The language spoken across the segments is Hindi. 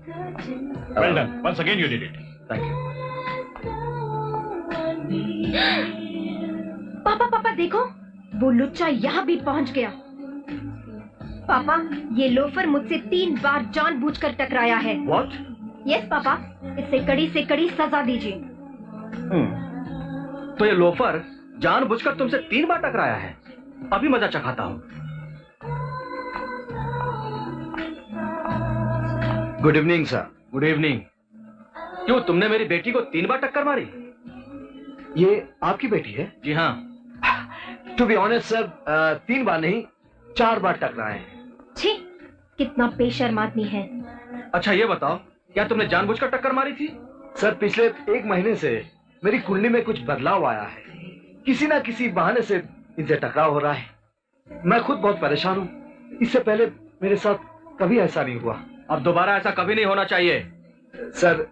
Well done. Once again you did it. Thank you. पापा पापा देखो, वो लुच्चा यहाँ भी पहुँच गया। पापा, ये लोफर मुझसे 3 बार जानबूझकर टकराया है। What? यस पापा, इससे कड़ी से कड़ी सजा दीजिए। तो ये लोफर जानबूझकर तुमसे 3 बार टकराया है। अभी मजा चखाता हूँ। Good evening sir. Good evening. क्यों, तुमने मेरी बेटी को 3 बार टक्कर मारी? ये आपकी बेटी है? जी हाँ। टू बी ऑनेस्ट सर, 3 बार नहीं 4 बार टकराए हैं। छी, कितना बेशर्म आदमी है। अच्छा ये बताओ, क्या तुमने जानबूझकर टक्कर मारी थी? सर पिछले 1 महीने से मेरी कुंडली में कुछ बदलाव आया है। किसी ना किसी बहाने से इनसे टकराव हो रहा है। मैं खुद बहुत परेशान हूँ। इससे पहले मेरे साथ कभी ऐसा नहीं हुआ। अब दोबारा ऐसा कभी नहीं होना चाहिए। सर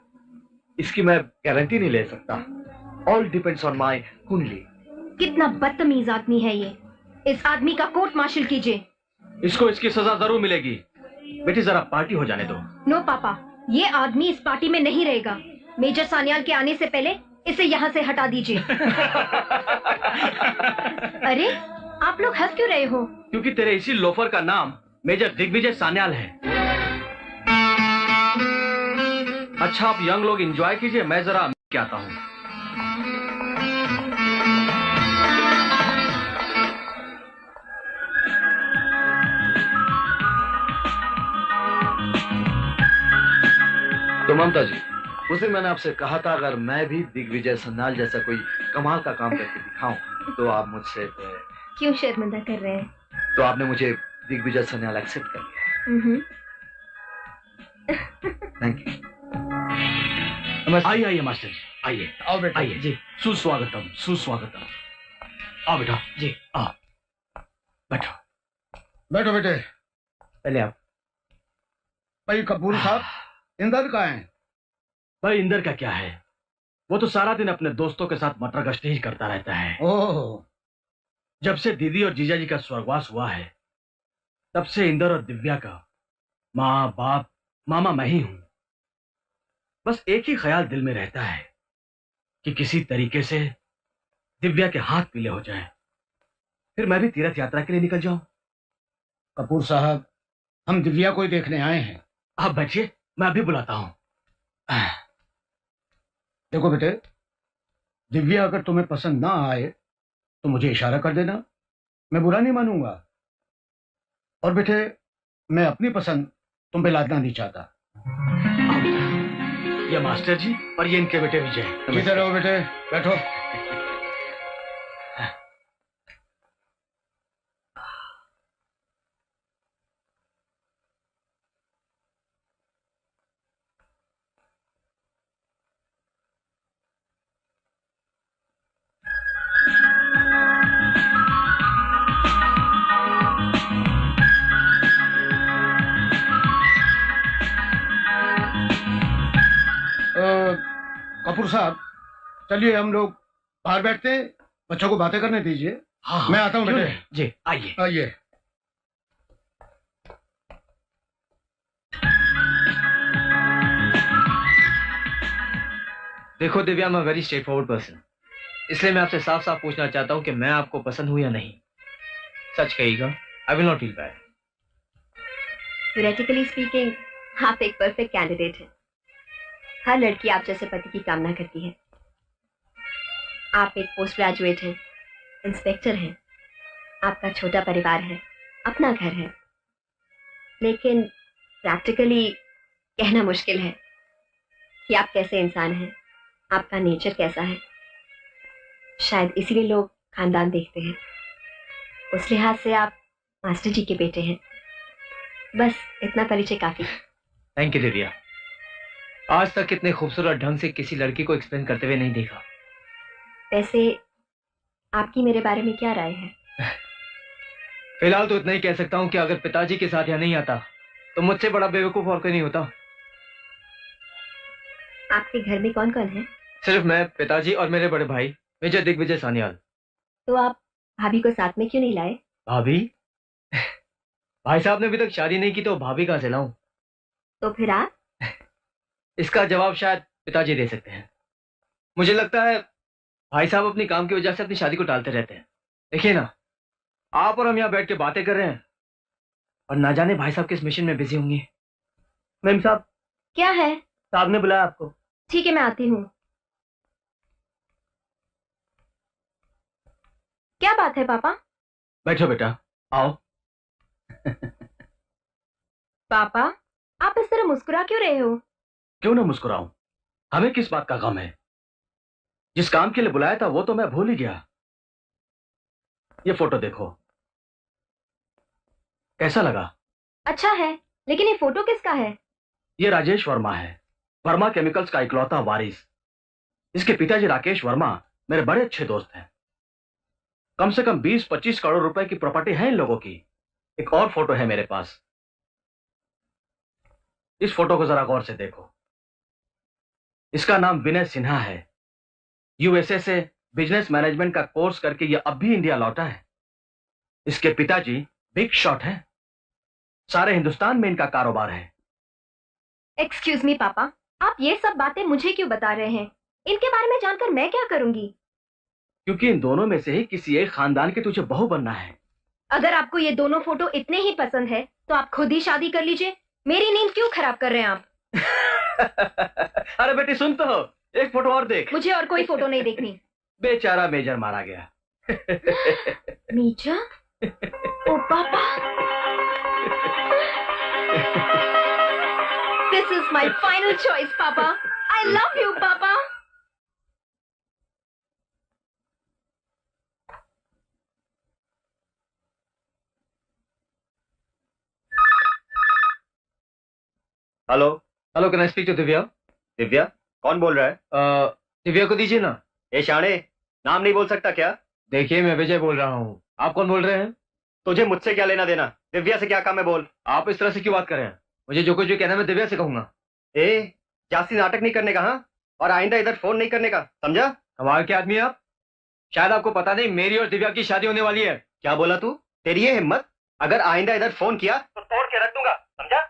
इसकी मैं गारंटी नहीं ले सकता। ऑल डिपेंड्स ऑन माय कुंडली। कितना बदतमीज आदमी है ये। इस आदमी का कोर्ट मार्शल कीजिए। इसको इसकी सजा जरूर मिलेगी। बेटी जरा पार्टी हो जाने दो। नो पापा, ये आदमी इस पार्टी में नहीं रहेगा। मेजर सान्याल के आने से पहले इसे यहाँ से हटा दीजिए। अरे आप लोग हंस क्यों रहे हो? क्योंकि तेरे इसी लोफर का नाम मेजर दिग्विजय सान्याल है। अच्छा आप यंग लोग एंजॉय कीजिए, मैं जरा क्या आता हूँ। तो ममता जी, उस दिन मैंने आपसे कहा था अगर मैं भी दिग्विजय सान्याल जैसा कोई कमाल का काम करके दिखाऊं तो आप मुझसे क्यों शर्मिंदा कर रहे हैं? तो आपने मुझे दिग्विजय सान्याल एक्सेप्ट कर लिया। Thank you. आइए आइए मास्टर जी, आइए। आओ बेटा। आइए जी। सुस्वागतम सुस्वागतम। आओ बेटा जी, आओ बैठो। बैठो बेटे। पहले आप। भाई कपूर साहब, इंदर कहाँ है? भाई इंदर का क्या है, वो तो सारा दिन अपने दोस्तों के साथ मटर गश्ती ही करता रहता है। ओह, जब से दीदी और जीजा जी का स्वर्गवास हुआ है तब से इंदर और दिव्या का माँ बाप मामा मैं ही हूं। बस एक ही ख्याल दिल में रहता है कि किसी तरीके से दिव्या के हाथ पीले हो जाएं, फिर मैं भी तीर्थ यात्रा के लिए निकल जाऊं। कपूर साहब, हम दिव्या को ही देखने आए हैं। आप बैठिए, मैं अभी बुलाता हूं। देखो बेटे, दिव्या अगर तुम्हें पसंद ना आए तो मुझे इशारा कर देना, मैं बुरा नहीं मानूंगा। और बेटे, मैं अपनी पसंद तुम पे लादना नहीं चाहता। ये मास्टर जी और ये इनके बेटे विजय। इधर रहो बेटे, बैठो। कपूर साहब, चलिए हम लोग बाहर बैठते हैं, बच्चों को बातें करने दीजिए। हाँ, मैं आता हूँ क्यों बेटे। नहीं? जी आइए। आइए। देखो दिव्या, मैं वेरी स्ट्रेट फॉरवर्ड पर्सन, इसलिए मैं आपसे साफ साफ पूछना चाहता हूँ कि मैं आपको पसंद हूँ या नहीं। सच कहिएगा, I will not feel bad. Theoretically speaking, आप एक परफेक्ट कैंडिडेट हैं। हर लड़की आप जैसे पति की कामना करती है। आप एक पोस्ट ग्रेजुएट हैं, इंस्पेक्टर हैं, आपका छोटा परिवार है, अपना घर है। लेकिन प्रैक्टिकली कहना मुश्किल है कि आप कैसे इंसान हैं, आपका नेचर कैसा है। शायद इसीलिए लोग खानदान देखते हैं। उस लिहाज से आप मास्टर जी के बेटे हैं। बस इतना परिचय काफी। Thank you Divya. आज तक इतने खूबसूरत ढंग से किसी लड़की को एक्सप्लेन करते हुए नहीं देखा। वैसे आपकी मेरे बारे में क्या राय है? फिलहाल तो इतना ही कह सकता हूँ कि अगर पिताजी के साथ यहाँ नहीं आता तो मुझसे बड़ा बेवकूफ और कोई नहीं होता। आपके घर में कौन कौन है? सिर्फ मैं, पिताजी और मेरे बड़े भाई मेजर दिग्विजय सान्याल। तो आप भाभी को साथ में क्यों नहीं लाए? भाभी? भाई साहब ने अभी तक शादी नहीं की तो भाभी कहाँ से लाऊं? तो फिर आप? इसका जवाब शायद पिताजी दे सकते हैं। मुझे लगता है भाई साहब अपनी काम की वजह से अपनी शादी को टालते रहते हैं। देखिए ना, आप और हम यहाँ बैठ के बातें कर रहे हैं और ना जाने भाई साहब किस मिशन में बिजी होंगे। मैम साहब, क्या है? साहब ने बुलाया आपको। ठीक है, मैं आती हूँ। क्या बात है पापा? बैठो बेटा, आओ। पापा, आप इस तरह मुस्कुरा क्यों रहे हो? क्यों ना मुस्कुराऊं? हमें किस बात का गम है? जिस काम के लिए बुलाया था वो तो मैं भूल ही गया। ये फोटो देखो, कैसा लगा? अच्छा है, लेकिन ये फोटो किसका है? ये राजेश वर्मा है, वर्मा केमिकल्स का इकलौता वारिस। इसके पिताजी राकेश वर्मा मेरे बड़े अच्छे दोस्त हैं। कम से कम 20-25 करोड़ रुपए की प्रॉपर्टी है इन लोगों की। एक और फोटो है मेरे पास, इस फोटो को जरा गौर से देखो। इसका नाम विनय सिन्हा है। यूएसए से बिजनेस मैनेजमेंट का कोर्स करके ये अब भी इंडिया लौटा है। इसके पिताजी बिग शॉट हैं, सारे हिंदुस्तान में इनका कारोबार है। एक्सक्यूज मी पापा, आप ये सब बातें मुझे क्यों बता रहे हैं? इनके बारे में जानकर मैं क्या करूंगी? क्योंकि इन दोनों में से ही किसी एक खानदान की तुझे बहू बनना है। अगर आपको ये दोनों फोटो इतने ही पसंद है तो आप खुद ही शादी कर लीजिए। मेरी नींद क्यों खराब कर रहे हैं आप? अरे बेटी सुन तो, एक फोटो और देख। मुझे और कोई फोटो नहीं देखनी। बेचारा मेजर मारा गया। मीजा? ओ पापा, this is my final choice papa. I love you papa. Hello. Hello, can I speak to Divya? Divya? कौन बोल रहा है? दिव्या को दीजिए ना। ए शाणे, नाम नहीं बोल सकता क्या? देखिए, मैं विजय बोल रहा हूँ। आप कौन बोल रहे हैं? तुझे मुझसे क्या लेना देना? दिव्या से क्या काम है बोल। आप इस तरह से क्यों बात कर रहे हैं? मुझे जो कुछ भी कहना है मैं दिव्या से कहूंगा। ए, जास्ती नाटक नहीं करने का, हाँ? और आइंदा इधर फोन नहीं करने का, समझा? कमाल के आदमी आप। शायद आपको पता नहीं, मेरी और दिव्या की शादी होने वाली है। क्या बोला तू? तेरी ये हिम्मत? अगर आइंदा इधर फोन किया तो तोड़ के रख दूंगा, समझा?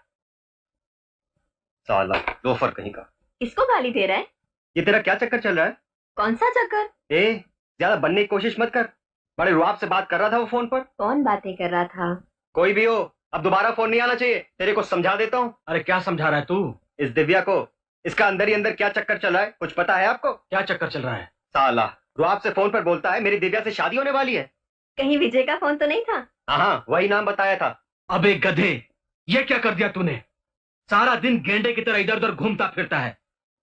साला लोफर कहीं का। किसको गाली दे रहा है? ये तेरा क्या चक्कर चल रहा है? कौन सा चक्कर? ए, ज्यादा बनने की कोशिश मत कर। बड़े रुआब से बात कर रहा था वो फोन पर। कौन बातें कर रहा था? कोई भी हो, अब दोबारा फोन नहीं आना चाहिए। तेरे को समझा देता हूँ। अरे क्या समझा रहा है तू? इस दिव्या को, इसका अंदर ही अंदर क्या चक्कर चल रहा है, कुछ पता है आपको? क्या चक्कर चल रहा है? साला रुआब से फोन पर बोलता है मेरी दिव्या से शादी होने वाली है। कहीं विजय का फोन तो नहीं था? हाँ, वही नाम बताया था। अबे गधे, ये क्या कर दिया तूने? सारा दिन गेंडे की तरह इधर उधर घूमता फिरता है।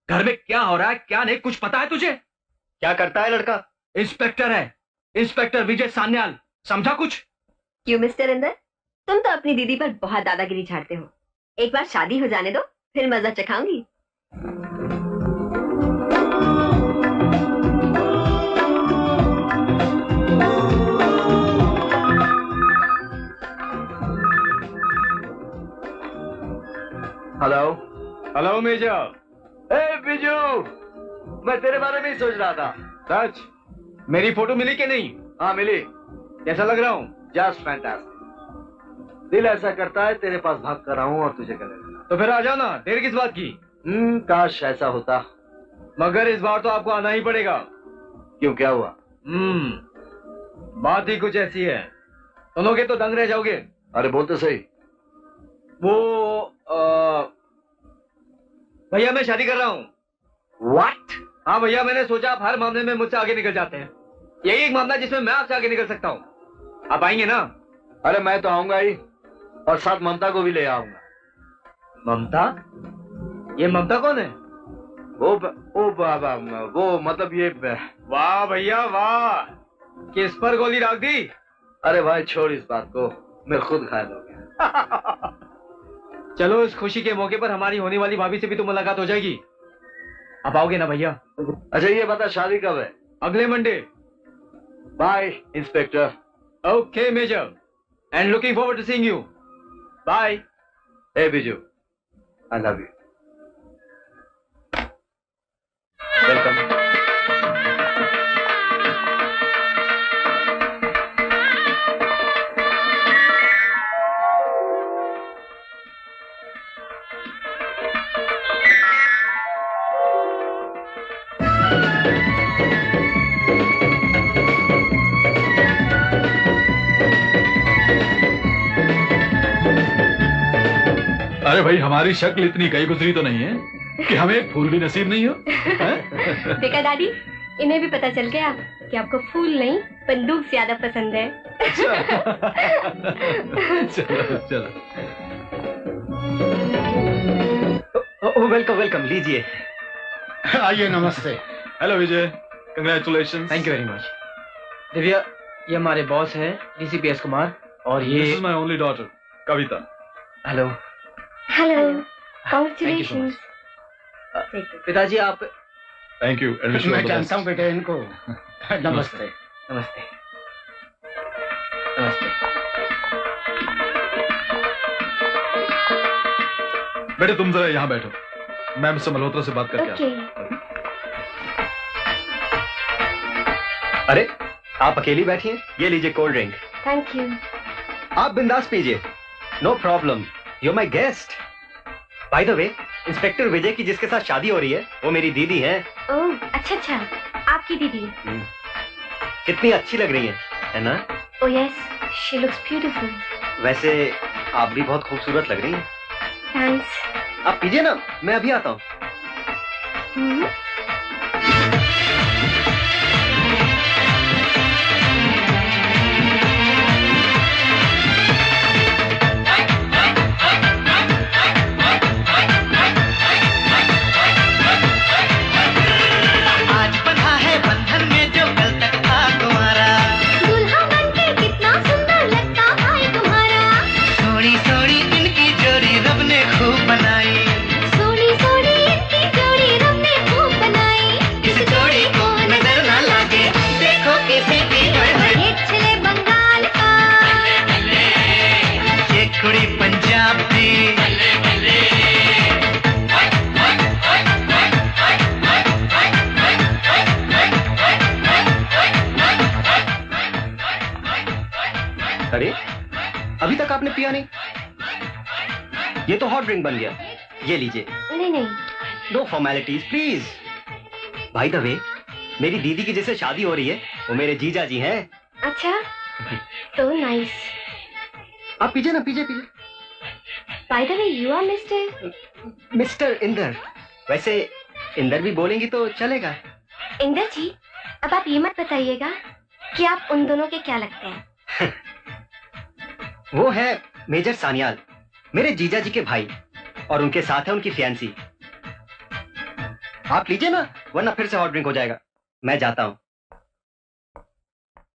घर में क्या हो रहा है क्या नहीं कुछ पता है तुझे? क्या करता है लड़का? इंस्पेक्टर है, इंस्पेक्टर विजय सान्याल। समझा कुछ? क्यों मिस्टर इंदर, तुम तो अपनी दीदी पर बहुत दादागिरी झाड़ते हो। एक बार शादी हो जाने दो, फिर मजा चखाऊंगी। हेलो। Hello major. ए बिजू, मैं तेरे बारे में ही सोच रहा था। सच? मेरी फोटो मिली कि नहीं? हाँ मिली। कैसा लग रहा हूँ? Just fantastic. दिल ऐसा करता है तेरे पास भाग कर आऊं और तुझे गले लगाऊं। तो फिर आ जाओ ना, देर किस बात की? काश ऐसा होता। मगर इस बार तो आपको आना ही पड़ेगा। क्यों, क्या हुआ? बात ही कुछ ऐसी है, सुनोगे तो दंग रह जाओगे। अरे बोल तो सही। वो भैया मैं शादी कर रहा हूँ। व्हाट? हाँ भैया, मैंने सोचा आप हर मामले में मुझसे आगे निकल जाते हैं। यही एक मामला जिसमें मैं आपसे आगे निकल सकता हूँ। आप आएंगे ना? अरे मैं तो आऊंगा ही, और साथ ममता को भी ले आऊंगा। ममता? ये ममता कौन है? वो मतलब ये। वाह भैया वाह, किस पर गोली दाग दी? अरे भाई छोड़ इस बात को, मैं खुद घायल हो गया। चलो, इस खुशी के मौके पर हमारी होने वाली भाभी से भी तो मुलाकात हो जाएगी। आप आओगे ना भैया? अच्छा ये बता, शादी कब है? अगले Monday. Bye inspector. Okay major, and looking forward to seeing you. Bye. ए Biju, I love you. Welcome. अरे भाई, हमारी शक्ल इतनी गई गुजरी तो नहीं है कि हमें एक फूल भी नसीब नहीं हो। हैं? देखा दादी, इन्हें भी पता चल गया कि आपको फूल नहीं बंदूक ज्यादा पसंद है। चलो चलो। वेलकम वेलकम, लीजिए। आइए, नमस्ते। Hello Vijay, congratulation. Thank you very much. Divya, ये हमारे बॉस हैं DCPS कुमार, और दिस ये is my only daughter Kavita. Hello. Hello, Thank you so congratulations. पिताजी आप। Thank you and wish you all मैं द जानता हूँ बेस्ट। बेटे इनको। नमस्ते। नमस्ते। नमस्ते। बेटे तुम जरा यहाँ बैठो, मैं मिस्टर मल्होत्रा से बात करके आता हूँ। ओके। अरे, आप अकेली बैठी हैं? ये लीजिए कोल्ड ड्रिंक। Thank you. आप बिंदास पीजिए, no problem, you my guest. By the way, inspector Vijay की जिसके साथ शादी हो रही है वो मेरी दीदी है। ओह, अच्छा अच्छा, आपकी दीदी। कितनी अच्छी लग रही है ना? Oh yes, she looks beautiful. वैसे आप भी बहुत खूबसूरत लग रही हैं। थैंक्स। आप पीजिए ना, मैं अभी आता हूँ। आज बंधा है बंधन में जो कल तक था तुम्हारा। दूल्हा बनके कितना सुंदर लगता है तुम्हारा। सोनी सोनी इनकी जोड़ी रब ने खूब बनाई। सोनी सोनी इनकी जोड़ी रब ने खूब बनाई। इस जोड़ी को नजर ना लागे, देखो कैसे भी है। ये चले बंगाल का, ये कुड़ी पंजाब की। अरे, अभी तक आपने पिया नहीं? ये तो हॉट ड्रिंक बन गया, ये लीजिए। नहीं नहीं, no formalities please. By the way, मेरी दीदी की जिससे शादी हो रही है वो मेरे जीजा जी हैं। अच्छा, तो नाइस। आप पीजिए ना, पीजिए पीजिए। By the way, you are mister mister Inder. वैसे इंदर भी बोलेंगी तो चलेगा। इंदर जी। अब आप ये मत बताइएगा कि आप उन दोनों के क्या लगते हैं। वो है मेजर सान्याल, मेरे जीजा जी के भाई, और उनके साथ है उनकी फियांसी। आप लीजिए ना, वरना फिर से हॉट ड्रिंक हो जाएगा। मैं जाता हूँ।